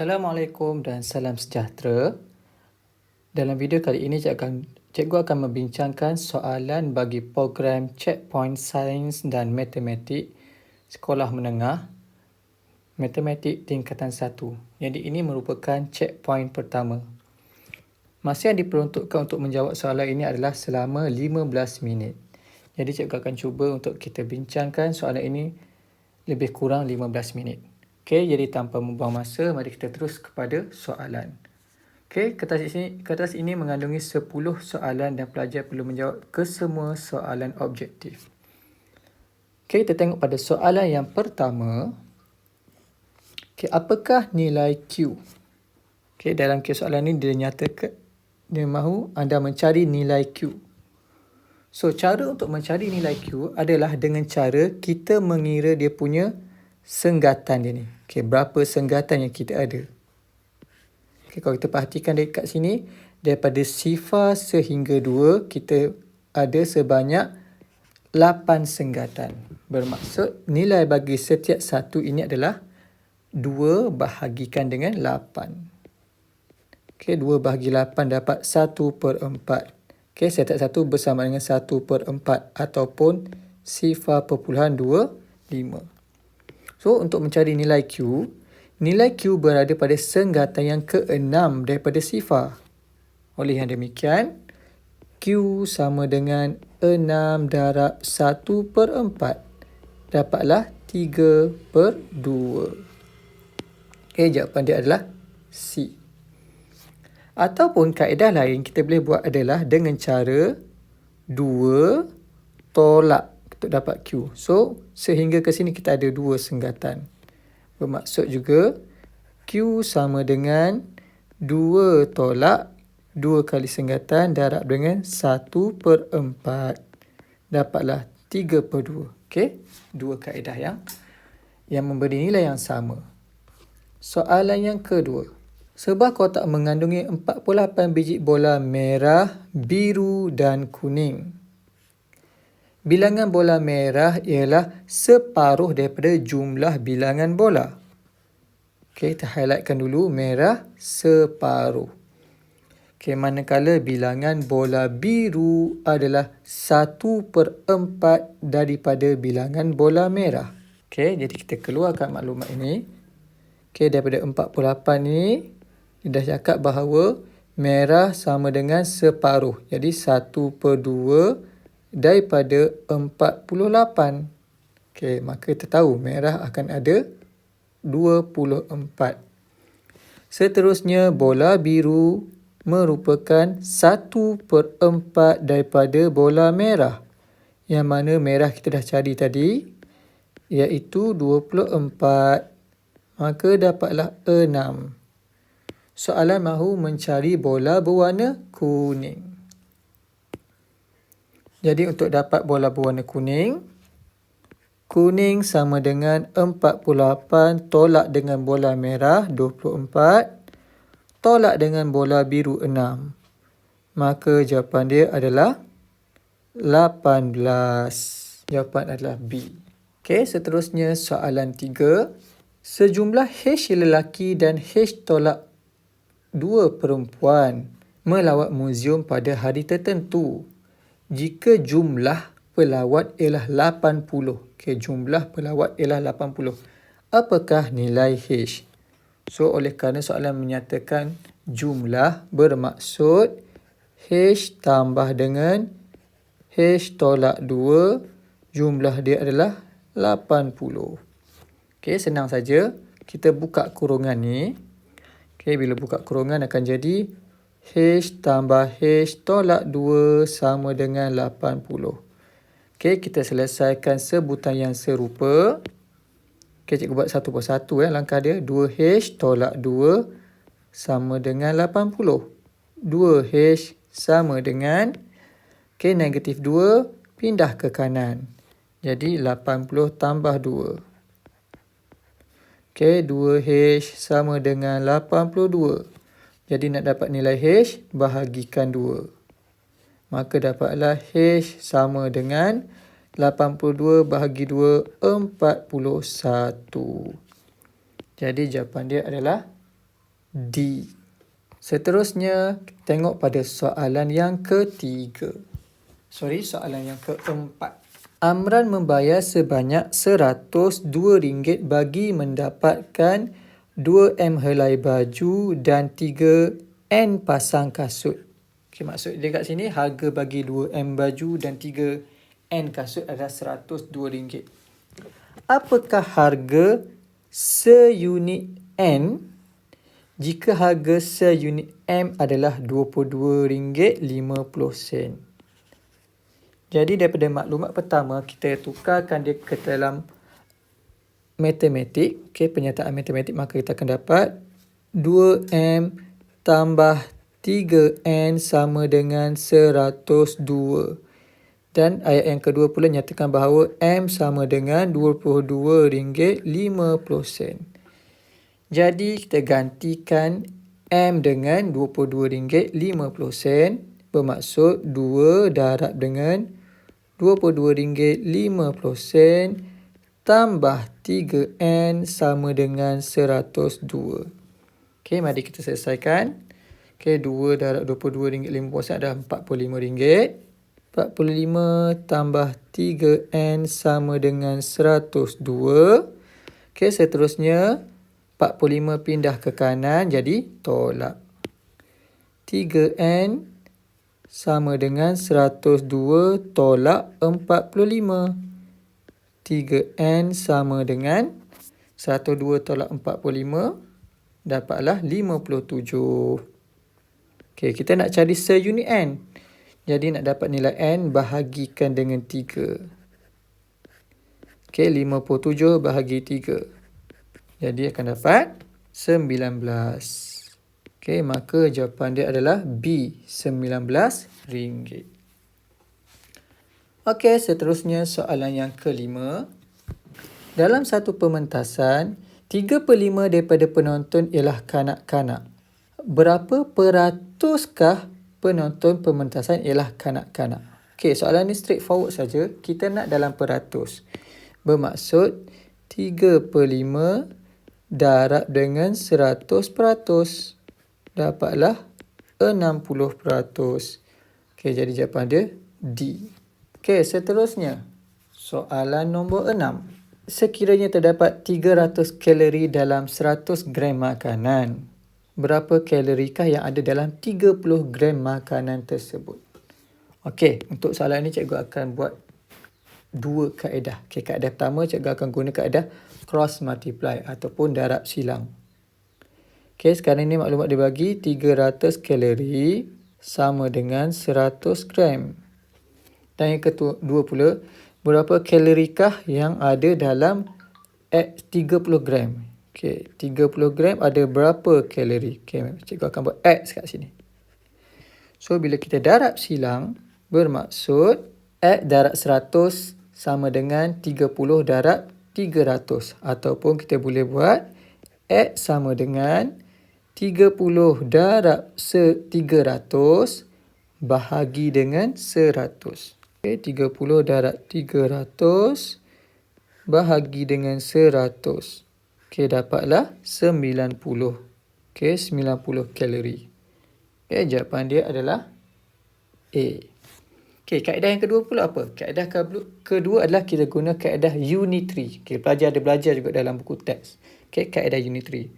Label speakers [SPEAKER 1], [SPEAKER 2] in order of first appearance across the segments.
[SPEAKER 1] Assalamualaikum dan salam sejahtera. Dalam video kali ini, cikgu akan membincangkan soalan bagi program Checkpoint Sains dan Matematik Sekolah Menengah Matematik Tingkatan 1. Jadi ini merupakan checkpoint pertama. Masa yang diperuntukkan untuk menjawab soalan ini adalah selama 15 minit. Jadi cikgu akan cuba untuk kita bincangkan soalan ini lebih kurang 15 minit. Okey, jadi tanpa membuang masa, mari kita terus kepada soalan. Okey, kertas ini mengandungi 10 soalan dan pelajar perlu menjawab kesemua soalan objektif. Okey, kita tengok pada soalan yang pertama. Okey, apakah nilai Q? Okey, dalam kes soalan ini dia nyatakan dia mahu anda mencari nilai Q. So, cara untuk mencari nilai Q adalah dengan cara kita mengira dia punya senggatan dia ni. Okey, berapa senggatan yang kita ada. Okey, kalau kita perhatikan dekat sini, daripada sifar sehingga 2, kita ada sebanyak 8 senggatan. Bermaksud nilai bagi setiap satu ini adalah 2 bahagikan dengan 8. Okey, 2 bahagi 8 dapat 1/4. Okey, setiap satu bersama dengan 1/4 ataupun 0.25. So, untuk mencari nilai Q berada pada senggatan yang ke-6 daripada sifar. Oleh yang demikian, Q sama dengan 6 darab 1/4. Dapatlah 3/2. Okey, jawapan dia adalah C. Ataupun kaedah lain kita boleh buat adalah dengan cara 2 tolak untuk dapat Q. So, sehingga ke sini kita ada 2 senggatan. Bermaksud juga Q sama dengan 2 tolak 2 kali senggatan darab dengan 1/4. Dapatlah 3/2. Okey, 2 kaedah yang memberi nilai yang sama. Soalan yang kedua. Sebuah kotak mengandungi 48 biji bola merah, biru dan kuning. Bilangan bola merah ialah separuh daripada jumlah bilangan bola. Okey, kita highlightkan dulu merah separuh. Okey, manakala bilangan bola biru adalah 1/4 daripada bilangan bola merah. Okey, jadi kita keluarkan maklumat ini. Okey, daripada 48 ni, dia dah cakap bahawa merah sama dengan separuh. Jadi 1/2 daripada 48. Okey, maka kita tahu merah akan ada 24. Seterusnya, bola biru merupakan 1/4 daripada bola merah. Yang mana merah kita dah cari tadi, iaitu 24. Maka dapatlah 6. Soalan mahu mencari bola berwarna kuning. Jadi untuk dapat bola berwarna kuning, kuning sama dengan 48 tolak dengan bola merah 24, tolak dengan bola biru 6. Maka jawapan dia adalah 18. Jawapan adalah B. Okey, seterusnya soalan 3. Sejumlah H lelaki dan H tolak 2 perempuan melawat muzium pada hari tertentu. Jika jumlah pelawat ialah 80. Okey, jumlah pelawat ialah 80. Apakah nilai H? So, oleh kerana soalan menyatakan jumlah, bermaksud H tambah dengan H tolak 2, jumlah dia adalah 80. Okey, senang saja. Kita buka kurungan ni. Okey, bila buka kurungan akan jadi H tambah H tolak 2 sama dengan 80. Okey, kita selesaikan sebutan yang serupa. Okey, cikgu buat satu persatu langkah dia. 2H tolak 2 sama dengan 80. 2H sama dengan, okey, negatif 2 pindah ke kanan. Jadi 80 tambah 2. Okey, 2H sama dengan 82. Jadi nak dapat nilai H, bahagikan 2. Maka dapatlah H sama dengan 82 bahagi 2, 41. Jadi jawapan dia adalah D. Seterusnya, tengok pada soalan yang ketiga. Soalan yang keempat. Amran membayar sebanyak RM102 bagi mendapatkan 2M helai baju dan 3N pasang kasut. Okay, maksud dia kat sini, harga bagi 2M baju dan 3N kasut adalah RM102. Apakah harga seunit N jika harga seunit M adalah RM22.50? Jadi daripada maklumat pertama, kita tukarkan dia ke dalam matematik, penyertaan matematik, maka kita akan dapat 2M tambah 3N sama dengan 102. Dan ayat yang kedua pula nyatakan bahawa M sama dengan RM22.50. Jadi kita gantikan M dengan RM22.50, bermaksud 2 darab dengan RM22.50 tambah 3N sama dengan 102. Okey, mari kita selesaikan. Okey, 2 darab RM22.50 adalah RM45. 45 tambah 3N sama dengan 102. Okey, seterusnya 45 pindah ke kanan, jadi tolak. 3N sama dengan 102 tolak 45. 3N sama dengan 102 tolak 45, dapatlah 57. Okey, kita nak cari seunit N. Jadi nak dapat nilai N, bahagikan dengan 3. Okey, 57 bahagi 3. Jadi akan dapat 19. Okey, maka jawapan dia adalah B, RM19. Okey, seterusnya soalan yang kelima. Dalam satu pementasan, 3/5 daripada penonton ialah kanak-kanak. Berapa peratuskah penonton pementasan ialah kanak-kanak? Okey, soalan ni straightforward saja. Kita nak dalam peratus. Bermaksud 3/5 darab dengan 100%. Dapatlah 60%. Okey, jadi jawapan dia D. Okey, seterusnya. Soalan nombor 6. Sekiranya terdapat 300 kalori dalam 100 gram makanan, berapa kalorikah yang ada dalam 30 gram makanan tersebut? Okey, untuk soalan ni cikgu akan buat dua kaedah. Okey, kaedah pertama cikgu akan guna kaedah cross multiply ataupun darab silang. Okey, sekarang ni maklumat dia bagi 300 kalori sama dengan 100 gram. Dan yang kedua pula, berapa kalorikah yang ada dalam 30 gram? Okey, 30 gram ada berapa kalori? Okey, cikgu akan buat X kat sini. So, bila kita darab silang, bermaksud X darab 100 sama dengan 30 darab 300. Ataupun kita boleh buat X sama dengan 30 darab 300 bahagi dengan 100. Okey, 30 darab 300 bahagi dengan 100. Okey, dapatlah 90. Okey, 90 kalori. Okey, jawapan dia adalah A. Okey, kaedah yang kedua pula apa? Kaedah kedua adalah kita guna kaedah unitary. Okey, pelajar ada belajar juga dalam buku teks. Okey, kaedah unitary.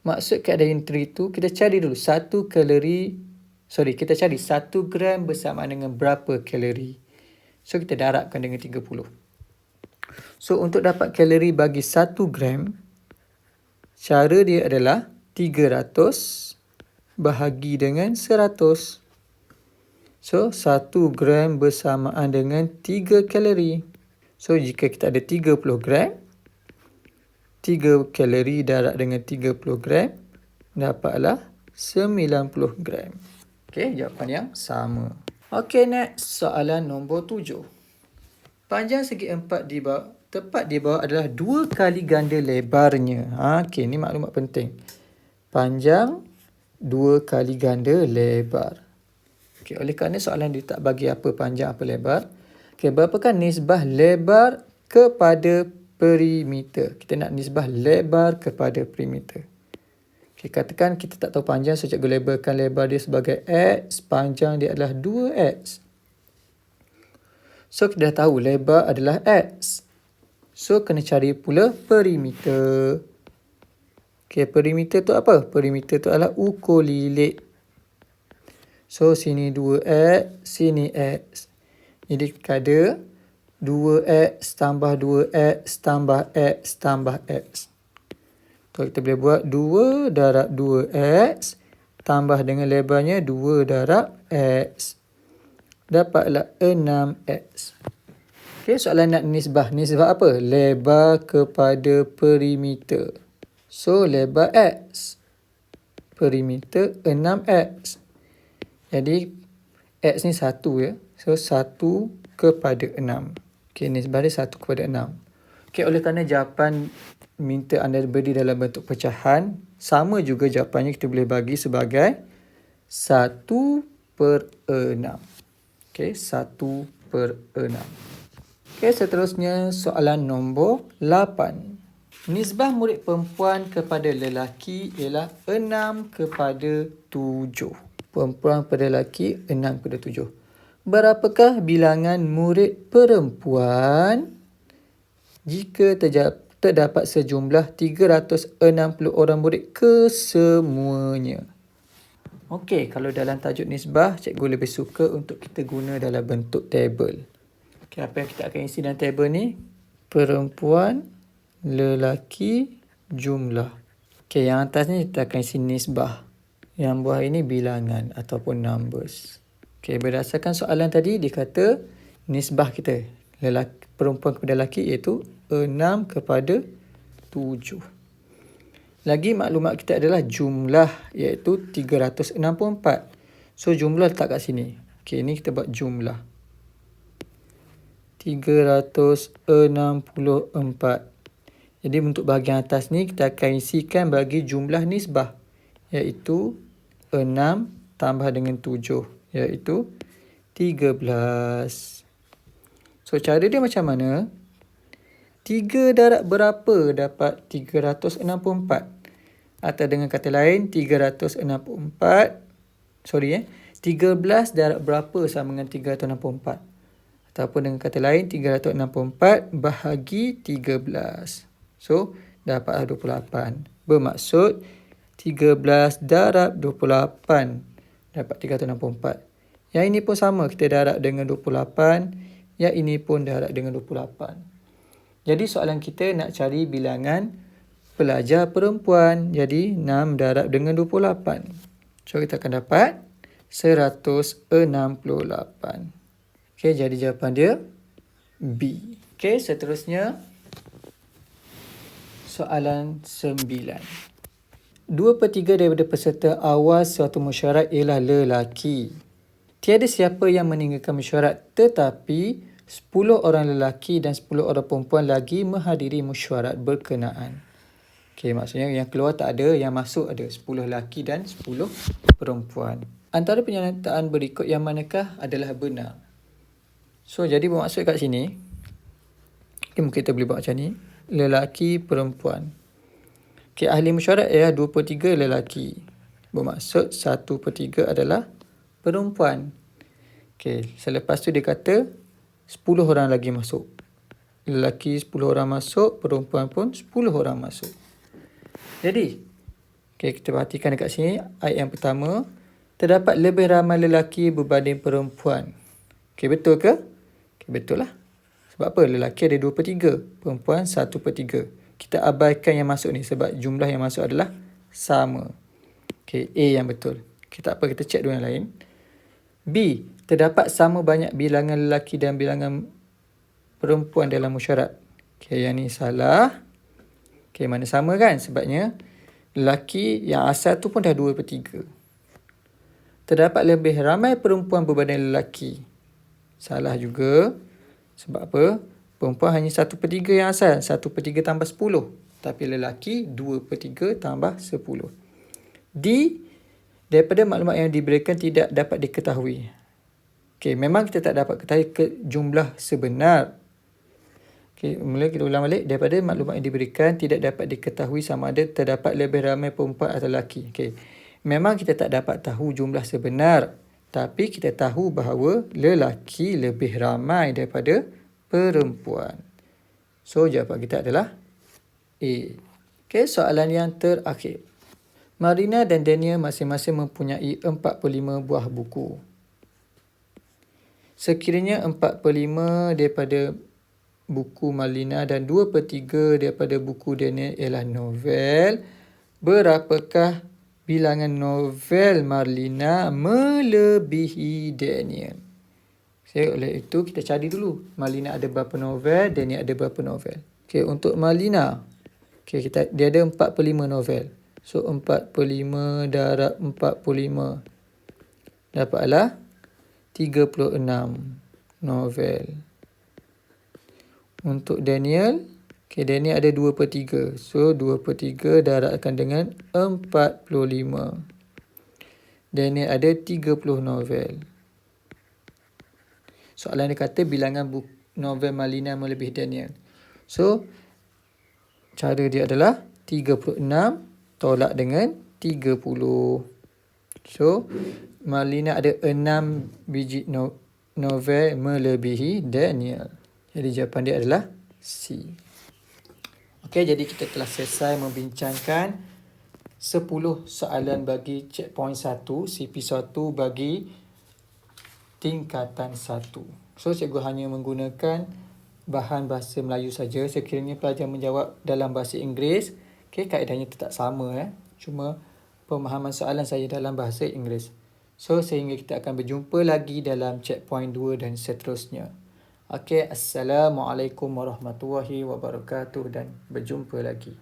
[SPEAKER 1] Maksud kaedah unitary tu, kita cari dulu kita cari 1 gram bersamaan dengan berapa kalori. So, kita darabkan dengan 30. So, untuk dapat kalori bagi 1 gram, cara dia adalah 300 bahagi dengan 100. So, 1 gram bersamaan dengan 3 kalori. So, jika kita ada 30 gram, 3 kalori darab dengan 30 gram, dapatlah 90 gram. Okey, jawapan yang sama. Okey, next. Soalan nombor 7. Panjang segi 4 tepat di bawah adalah 2 kali ganda lebarnya. Okey, ni maklumat penting. Panjang 2 kali ganda lebar. Okey, oleh kerana soalan dia tak bagi apa panjang apa lebar. Okey, berapakah nisbah lebar kepada perimeter? Kita nak nisbah lebar kepada perimeter. Okay, katakan kita tak tahu panjang, so cikgu labelkan lebar dia sebagai X, panjang dia adalah 2X. So, kita dah tahu lebar adalah X. So, kena cari pula perimeter. Okay, perimeter tu apa? Perimeter tu adalah ukur lilit. So, sini 2X, sini X. Jadi, ada 2X tambah 2X tambah X tambah X. So, kita boleh buat 2 darab 2X tambah dengan lebarnya 2 darab X. Dapatlah 6X. Okay, soalan nak nisbah. Nisbah apa? Lebar kepada perimeter. So, lebar X. Perimeter 6X. Jadi, X ni 1 ya. So, 1 kepada 6. Okay, nisbah dia 1 kepada 6. Okay, oleh kerana jawapan minta anda beri dalam bentuk pecahan, sama juga jawapannya kita boleh bagi sebagai 1/6. Okay, 1/6. Okay, seterusnya soalan nombor 8. Nisbah murid perempuan kepada lelaki ialah 6 kepada 7. Perempuan kepada lelaki 6 kepada 7. Berapakah bilangan murid perempuan jika terdapat sejumlah 360 orang murid kesemuanya? Okey, kalau dalam tajuk nisbah, cikgu lebih suka untuk kita guna dalam bentuk tabel. Okey, apa yang kita akan isi dalam tabel ni? Perempuan, lelaki, jumlah. Okey, yang atas ni kita akan isi nisbah. Yang bawah ini bilangan ataupun numbers. Okey, berdasarkan soalan tadi, dia kata nisbah kita perempuan kepada lelaki iaitu 6 kepada 7. Lagi maklumat kita adalah jumlah iaitu 364. So, jumlah letak kat sini. Okey, ini kita buat jumlah. 364. Jadi, untuk bahagian atas ni kita akan isikan bagi jumlah nisbah iaitu 6 tambah dengan 7 iaitu 13. So, cara dia macam mana? 3 darab berapa dapat 364? Atau dengan kata lain, 13 darab berapa sama dengan 364? Ataupun dengan kata lain, 364 bahagi 13. So, dapatlah 28. Bermaksud, 13 darab 28 dapat 364. Yang ini pun sama, kita darab dengan 28. Yang ini pun darab dengan 28. Jadi soalan kita nak cari bilangan pelajar perempuan. Jadi 6 darab dengan 28. So kita akan dapat 168. Okey, jadi jawapan dia B. Okey, seterusnya soalan 9. 2/3 daripada peserta awal suatu mesyuarat ialah lelaki. Tiada siapa yang meninggalkan mesyuarat, tetapi 10 orang lelaki dan 10 orang perempuan lagi menghadiri mesyuarat berkenaan. Okey, maksudnya yang keluar tak ada, yang masuk ada 10 lelaki dan 10 perempuan. Antara pernyataan berikut yang manakah adalah benar? So, jadi bermaksud kat sini, mungkin kita boleh buat macam ni. Lelaki, perempuan. Okey, ahli mesyuarat ialah 2/3 lelaki. Bermaksud 1/3 adalah perempuan. Okey, selepas tu dia kata 10 orang lagi masuk. Lelaki 10 orang masuk, perempuan pun 10 orang masuk. Jadi, okay, kita perhatikan dekat sini, ayat yang pertama, terdapat lebih ramai lelaki berbanding perempuan. Okay, betul ke? Okay, betul lah. Sebab apa? Lelaki ada 2/3, perempuan 1/3. Kita abaikan yang masuk ni sebab jumlah yang masuk adalah sama. Okay, A yang betul. Kita tak apa, kita cek dua yang lain. B, terdapat sama banyak bilangan lelaki dan bilangan perempuan dalam mesyuarat. Okay, yang ni salah. Okay, mana sama kan? Sebabnya lelaki yang asal tu pun dah 2/3. Terdapat lebih ramai perempuan berbanding lelaki. Salah juga. Sebab apa? Perempuan hanya 1/3 yang asal. 1/3 tambah 10. Tapi lelaki 2/3 tambah 10. D, daripada maklumat yang diberikan tidak dapat diketahui. Okey, memang kita tak dapat ketahui jumlah sebenar. Okay, mula kita ulang balik. Daripada maklumat yang diberikan, tidak dapat diketahui sama ada terdapat lebih ramai perempuan atau lelaki. Okay. Memang kita tak dapat tahu jumlah sebenar, tapi kita tahu bahawa lelaki lebih ramai daripada perempuan. So, jawapan kita adalah A. Okay, soalan yang terakhir. Marina dan Daniel masing-masing mempunyai 45 buah buku. Sekiranya 45 daripada buku Marlina dan 2/3 daripada buku Daniel ialah novel, berapakah bilangan novel Marlina melebihi Daniel? Oleh itu, kita cari dulu. Marlina ada berapa novel, Daniel ada berapa novel. Okay, untuk Marlina, dia ada 45 novel. So, 45 darab 45 dapatlah 36 novel. Untuk Daniel, Daniel ada 2/3. So, 2/3 darabkan dengan 45. Daniel ada 30 novel. Soalan dia kata bilangan novel Marlina melebihi Daniel. So, cara dia adalah 36 tolak dengan 30. So, Marlina ada 6 biji novel melebihi Daniel. Jadi jawapan dia adalah C. Okey, jadi kita telah selesai membincangkan 10 soalan bagi checkpoint 1, CP1 bagi tingkatan 1. So, cikgu hanya menggunakan bahan bahasa Melayu saja. Sekiranya pelajar menjawab dalam bahasa Inggeris, kaedahnya tetap sama. Cuma pemahaman soalan saya dalam bahasa Inggeris. So, sehingga kita akan berjumpa lagi dalam checkpoint 2 dan seterusnya. Okey, Assalamualaikum warahmatullahi wabarakatuh dan berjumpa lagi.